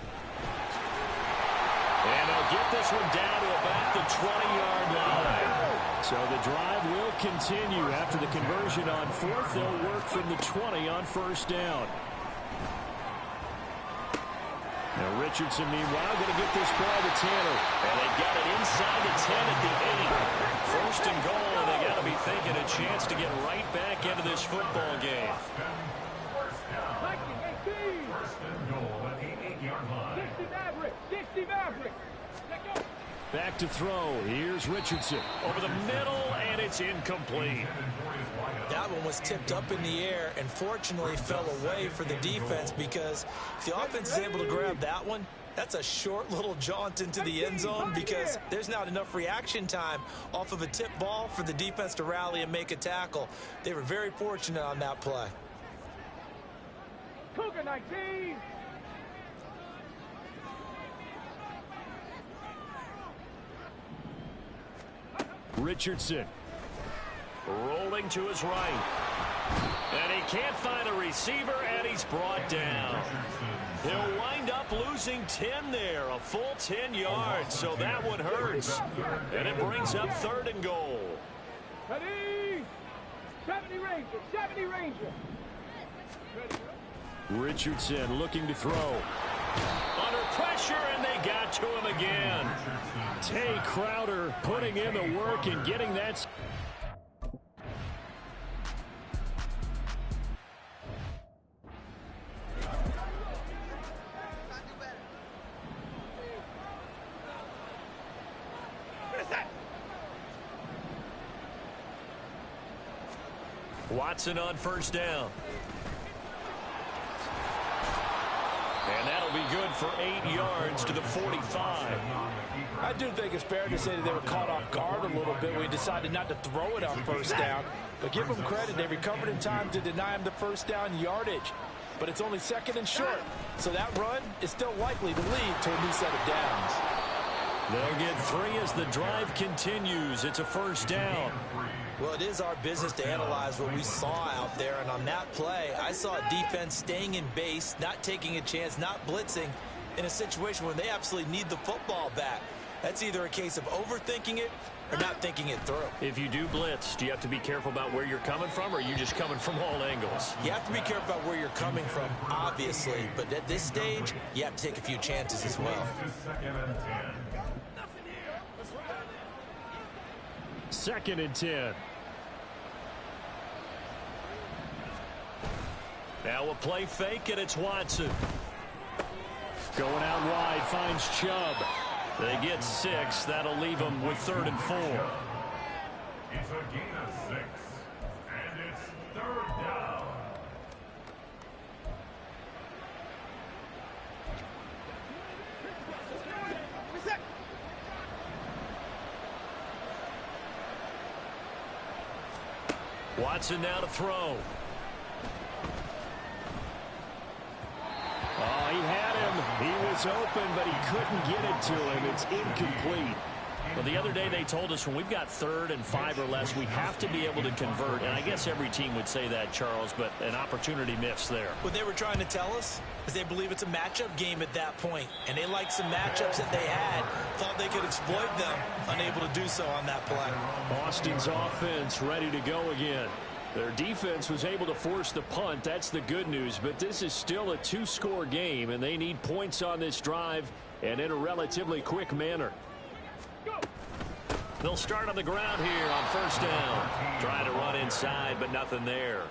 And they'll get this one down to about the 20-yard line. So the drive will continue. After the conversion on 4th, they'll work from the 20 on 1st down. Now Richardson, meanwhile, going to get this ball to Taylor. And they've got it inside the 10 at the 8. 1st and goal, and they got to be thinking a chance to get right back into this football game. 1st and goal at the 8-yard line. 60 Maverick. Back to throw. Here's Richardson. Over the middle, and it's incomplete. That one was tipped up in the air and fortunately fell away for the defense, because if the offense is able to grab that one, that's a short little jaunt into the end zone, because there's not enough reaction time off of a tip ball for the defense to rally and make a tackle. They were very fortunate on that play. Cougar 19. Richardson rolling to his right. And he can't find a receiver, and he's brought down. He'll wind up losing 10 there, a full 10 yards, so that one hurts. And it brings up 3rd and goal. Ready? 70 Ranger, 70 Ranger. Richardson looking to throw. Under pressure, and they got to him again. Tay Crowder putting in the work and getting that. Watson on 1st down. And that'll be good for 8 yards to the 45. I do think it's fair to say that they were caught off guard a little bit when he decided not to throw it on 1st down. But give them credit, they recovered in time to deny him the 1st down yardage. But it's only 2nd and short, so that run is still likely to lead to a new set of downs. They'll get 3 as the drive continues. It's a 1st down. Well, it is our business to analyze what we saw out there, and on that play, I saw a defense staying in base, not taking a chance, not blitzing in a situation where they absolutely need the football back. That's either a case of overthinking it or not thinking it through. If you do blitz, do you have to be careful about where you're coming from, or are you just coming from all angles? You have to be careful about where you're coming from, obviously, but at this stage, you have to take a few chances as well. Second and 10. Now a play fake, and it's Watson. Going out wide, finds Chubb. They get 6. That'll leave them with 3rd and 4. It's a gain of 6, and it's 3rd down. Watson now to throw. Oh, he had him. He was open, but he couldn't get it to him. It's incomplete. Well, the other day they told us when we've got 3rd and 5 or less, we have to be able to convert. And I guess every team would say that, Charles, but an opportunity missed there. What they were trying to tell us is they believe it's a matchup game at that point. And they liked some matchups that they had, thought they could exploit them, unable to do so on that play. Austin's offense ready to go again. Their defense was able to force the punt. That's the good news. But this is still a 2-score game, and they need points on this drive and in a relatively quick manner. They'll start on the ground here on 1st down. Trying to run inside, but nothing there.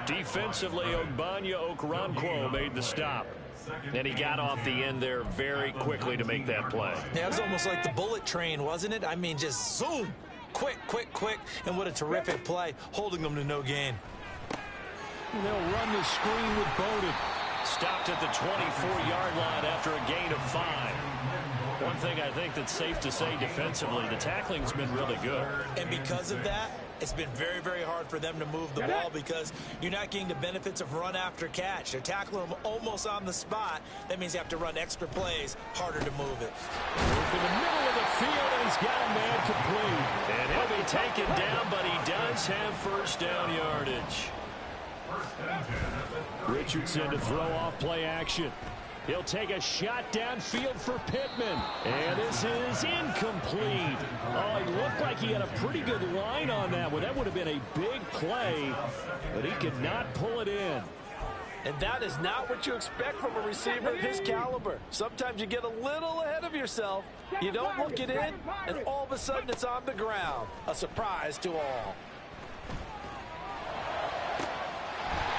Defensively, Ogbanya Okoronkwo made the stop. And he got off the end there very quickly to make that play. Yeah, it was almost like the bullet train, wasn't it? I mean, just zoom. Quick, quick, quick. And what a terrific play, holding them to no gain. They'll run the screen with Bowden. Stopped at the 24-yard line after a gain of 5. One thing I think that's safe to say defensively, the tackling's been really good. And because of that, it's been very, very hard for them to move the ball because you're not getting the benefits of run after catch. They're tackling them almost on the spot. That means you have to run extra plays, harder to move it. Work in the middle of the field, and he's got a man complete. And he'll be taken down, but he does have 1st down yardage. Richardson to throw off play action. He'll take a shot downfield for Pittman. And this is incomplete. Oh, he looked like he had a pretty good line on that one. That would have been a big play, but he could not pull it in. And that is not what you expect from a receiver of his caliber. Sometimes you get a little ahead of yourself. You don't look it in, and all of a sudden it's on the ground. A surprise to all.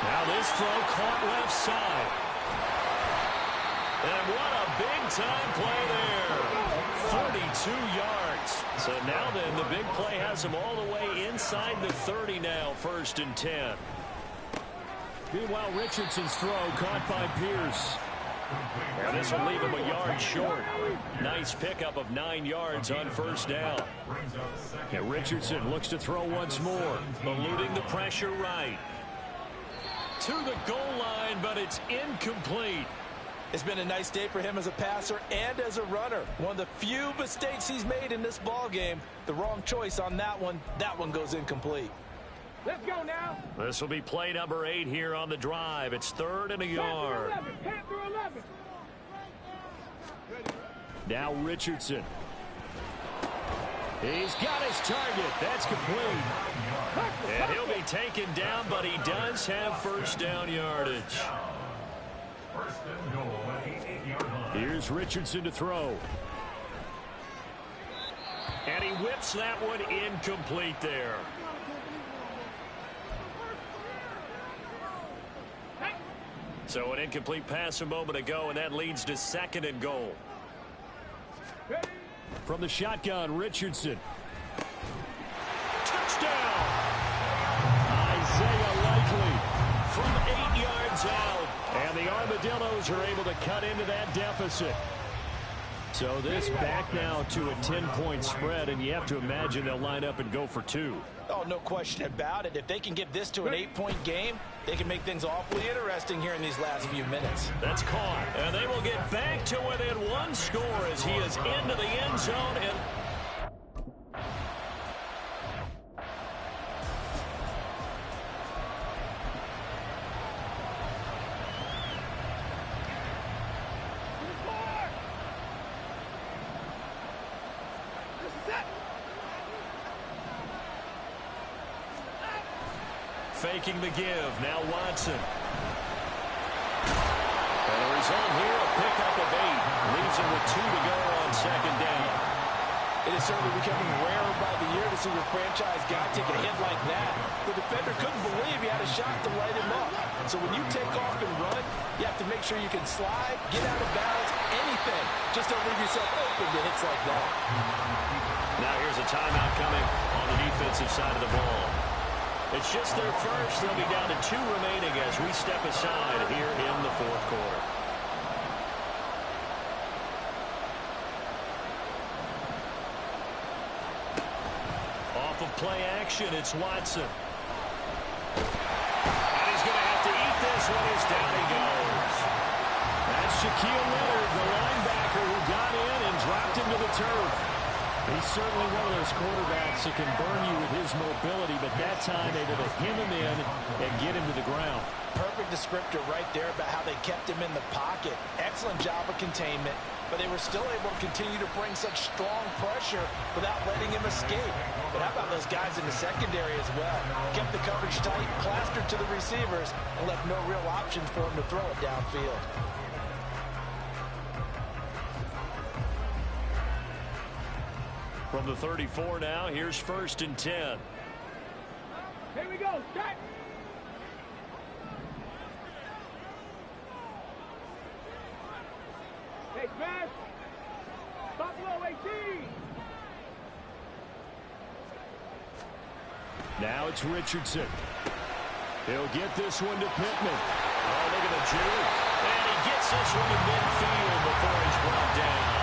Now this throw caught left side. And what a big-time play there. 42 yards. So now then, the big play has him all the way inside the 30 now, 1st and 10. Meanwhile, Richardson's throw caught by Pierce. And this will leave him a yard short. Nice pickup of 9 yards on 1st down. And Richardson looks to throw once more, eluding the pressure right. To the goal line, but it's incomplete. It's been a nice day for him as a passer and as a runner. One of the few mistakes he's made in this ball game. The wrong choice on that one. That one goes incomplete. Let's go now. This will be play number 8 here on the drive. It's 3rd and a yard. 10 through 11. Now Richardson. He's got his target. That's complete. And he'll be taken down, but he does have 1st down yardage. Here's Richardson to throw. And he whips that one incomplete there. So an incomplete pass a moment ago, and that leads to 2nd and goal. From the shotgun, Richardson. Touchdown! Isaiah Likely from 8 yards out. And the Armadillos are able to cut into that deficit. So this back now to a 10-point spread, and you have to imagine they'll line up and go for 2. Oh, no question about it. If they can get this to an 8-point game, they can make things awfully interesting here in these last few minutes. That's caught. And they will get back to within 1 score as he is into the end zone. And Faking the give. Now Watson. And the result here, a pickup of 8. Leaves him with 2 to go on second down. It is certainly becoming rarer by the year to see your franchise guy take a hit like that. The defender couldn't believe he had a shot to light him up. So when you take off and run, you have to make sure you can slide, get out of bounds, anything. Just don't leave yourself open to hits like that. Now here's a timeout coming on the defensive side of the ball. It's just their first. They'll be down to 2 remaining as we step aside here in the fourth quarter. Off of play action, it's Watson. And he's going to have to eat this one as down he goes. That's Shaquille Leonard, the linebacker who got in and dropped him to the turf. He's certainly one of those quarterbacks that can burn you with his mobility, but that time able to hem him in and get him to the ground. Perfect descriptor right there about how they kept him in the pocket. Excellent job of containment, but they were still able to continue to bring such strong pressure without letting him escape. But how about those guys in the secondary as well? Kept the coverage tight, plastered to the receivers, and left no real options for him to throw it downfield. From the 34 now, here's 1st and 10. Here we go. Start. Hey, Smash. Buffalo 18. Now it's Richardson. He'll get this one to Pittman. Oh, look at the juke. And he gets this one to midfield before he's brought down.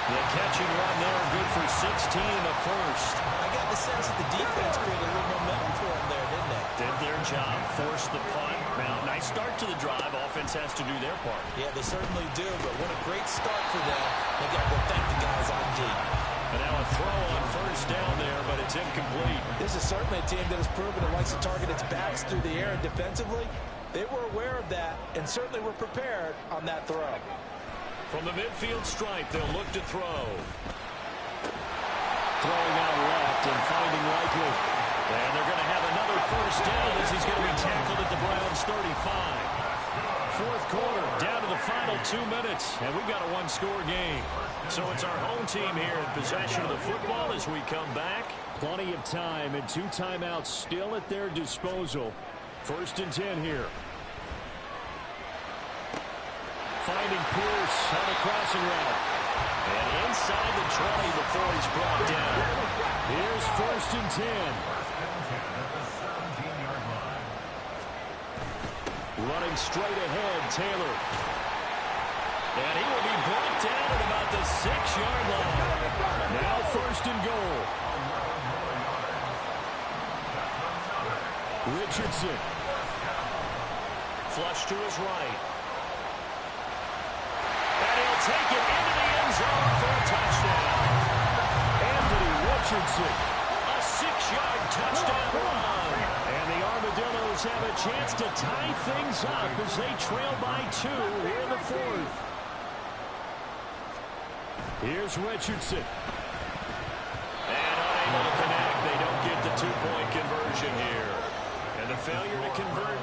The catch and run there, good for 16 in the first. I got the sense that the defense created a little momentum for him there, didn't they? Did their job, forced the punt. Now, nice start to the drive. Offense has to do their part. Yeah, they certainly do, but what a great start for them. They got to go thank the guys on D. And now a throw on 1st down there, but it's incomplete. This is certainly a team that has proven it likes to target its backs through the air, and defensively, they were aware of that and certainly were prepared on that throw. From the midfield stripe, they'll look to throw. Throwing out left and finding Likely. And they're going to have another 1st down as he's going to be tackled at the Browns' 35. Fourth quarter, down to the final 2 minutes, and we've got a 1-score game. So it's our home team here in possession of the football as we come back. Plenty of time and 2 timeouts still at their disposal. 1st and 10 here. Finding Pierce on a crossing route. And inside the 20 before he's brought down. Here's 1st and 10. Running straight ahead, Taylor. And he will be brought down at about the 6-yard line. Now 1st and goal. Richardson. Flush to his right. And he'll take it into the end zone for a touchdown. Anthony Richardson. A 6-yard touchdown run. And the Armadillos have a chance to tie things up as they trail by 2 here in the 4th. Here's Richardson. And unable to connect. They don't get the 2-point conversion here. And the failure to convert.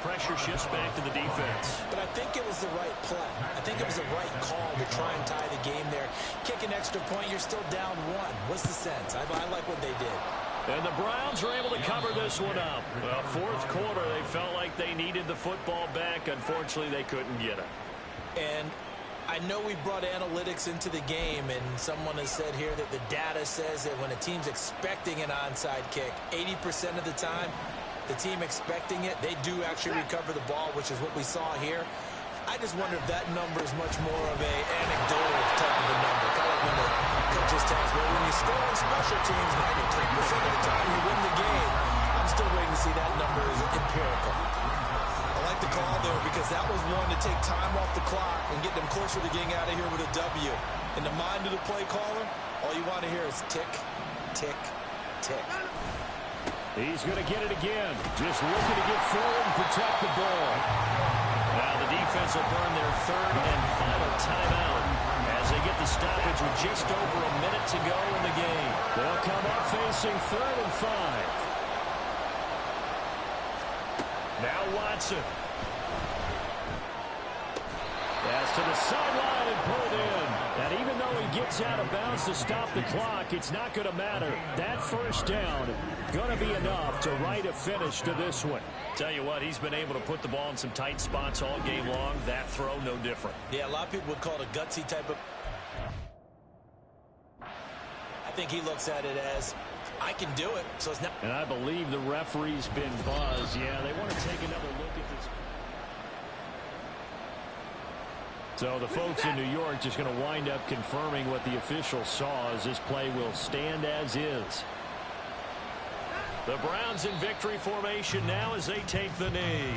Pressure shifts back to the defense. But I think it was the right play. I think it was the right call to try and tie the game there. Kick an extra point, you're still down 1. What's the sense? I like what they did. And the Browns are able to cover this one up. Well, 4th quarter, they felt like they needed the football back. Unfortunately, they couldn't get it. And I know we brought analytics into the game, and someone has said here that the data says that when a team's expecting an onside kick, 80% of the time, the team expecting it, they do actually recover the ball, which is what we saw here. I just wonder if that number is much more of a anecdotal type of a number. Kind of like when the coaches tell us, well, when you score on special teams, 93% of the time you win the game. I'm still waiting to see that number is empirical. I like the call there because that was one to take time off the clock and get them closer to getting out of here with a W. In the mind of the play caller, all you want to hear is tick, tick, tick. He's going to get it again. Just looking to get forward and protect the ball. Now the defense will burn their third and final timeout as they get the stoppage with just over a minute to go in the game. They'll come up facing 3rd and 5. Now Watson. Pass to the sideline and pulled in. And even though he gets out of bounds to stop the clock, it's not going to matter. That first down going to be enough to write a finish to this one. Tell you what, he's been able to put the ball in some tight spots all game long. That throw, no different. Yeah, a lot of people would call it a gutsy type of... I think he looks at it as, I can do it. So it's not... And I believe the referee's been buzzed. Yeah, they want to take another look at this. So the folks in New York just going to wind up confirming what the official saw as this play will stand as is. The Browns in victory formation now as they take the knee.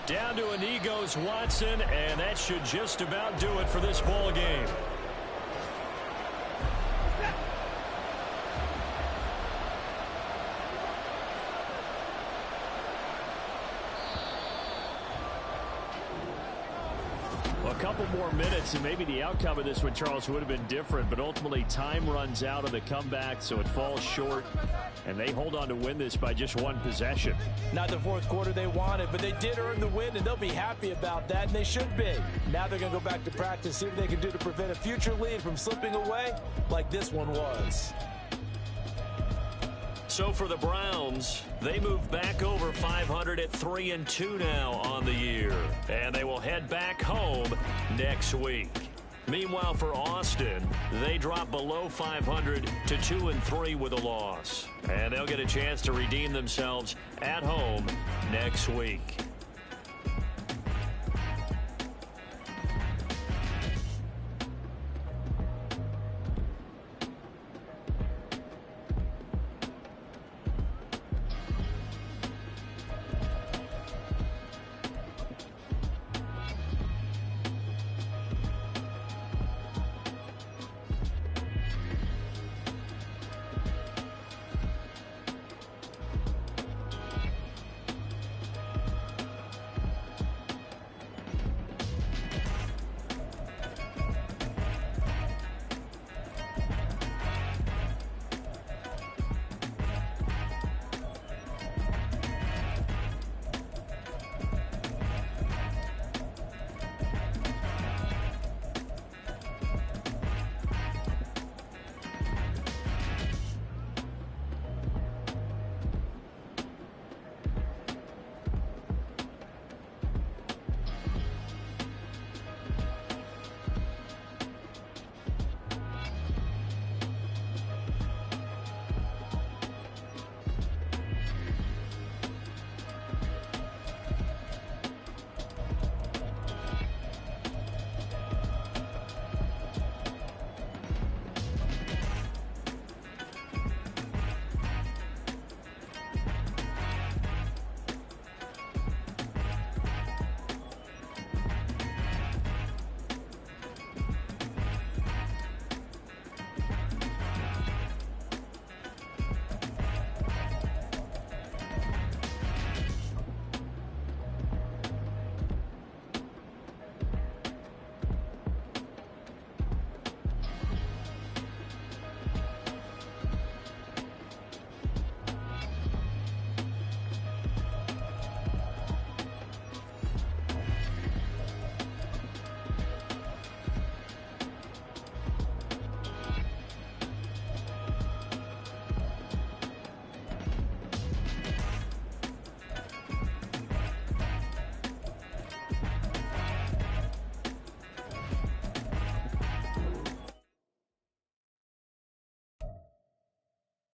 Down to a knee goes Watson, and that should just about do it for this ball game. A couple more minutes, and maybe the outcome of this one, Charles, would have been different, but ultimately time runs out on the comeback, so it falls short, and they hold on to win this by just one possession. Not the fourth quarter they wanted, but they did earn the win, and they'll be happy about that, and they should be. Now they're going to go back to practice, see what they can do to prevent a future lead from slipping away like this one was. So for the Browns, they move back over 500 at 3-2 now on the year. And they will head back home next week. Meanwhile, for Austin, they drop below 500 to 2-3 with a loss. And they'll get a chance to redeem themselves at home next week.